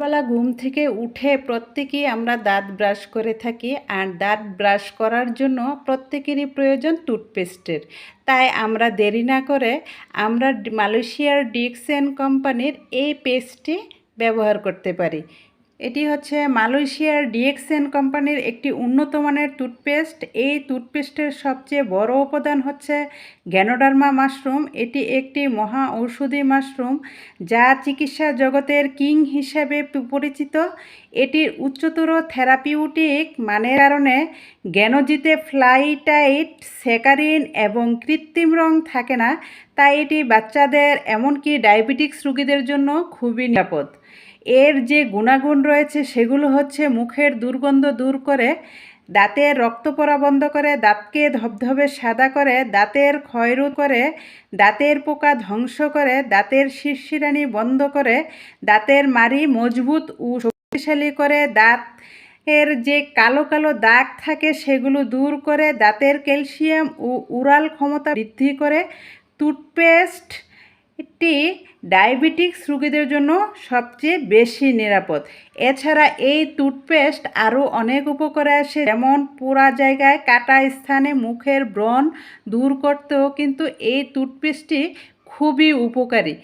সকালবেলা ঘুম থেকে উঠে প্রত্যেকেই আমরা দাঁত ব্রাশ করে থাকি, আর দাঁত ব্রাশ করার জন্য প্রত্যেকেরই প্রয়োজন টুথপেস্টের। তাই আমরা দেরি না করে আমরা মালয়েশিয়ার ডিএক্সএন কোম্পানির এই পেস্টটি ব্যবহার করতে পারি। এটি হচ্ছে মালয়েশিয়ার ডিএক্সএন কোম্পানির একটি উন্নত মানের টুথপেস্ট। এই টুথপেস্টের সবচেয়ে বড় উপাদান হচ্ছে গ্যানোডার্মা মাশরুম। এটি একটি মহা ঔষধি মাশরুম যা চিকিৎসা জগতের কিং হিসেবে পরিচিত। এটির উচ্চতর থেরাপিউটিক মানের কারণে জ্ঞানজিতে ফ্লাইটাইট, স্যাকারিন এবং কৃত্রিম রং থাকে না, তাই এটি বাচ্চাদের এমনকি ডায়াবেটিক্স রোগীদের জন্য খুবই নিরাপদ। এর যে গুণাগুণ রয়েছে সেগুলো হচ্ছে মুখের দুর্গন্ধ দূর করে, দাঁতের রক্ত পড়া বন্ধ করে, দাঁতকে ধবধবে সাদা করে, দাঁতের ক্ষয়রোধ করে, দাঁতের পোকা ধ্বংস করে, দাঁতের শিরশিরানি বন্ধ করে, দাঁতের মাড়ি মজবুত ও শক্তিশালী করে, দাঁতের যে কালো কালো দাগ থাকে সেগুলো দূর করে, দাঁতের ক্যালসিয়াম ও উরাল ক্ষমতা বৃদ্ধি করে। টুথপেস্ট এটি ডায়াবেটিক্স রোগীদের জন্য সবচেয়ে বেশি নিরাপদ। এছাড়া এই টুথপেস্ট আরও অনেক উপকারে আসে, যেমন পোড়া জায়গায়, কাটা স্থানে মুখের ব্রণ দূর করতেও কিন্তু এই টুথপেস্টটি খুবই উপকারী।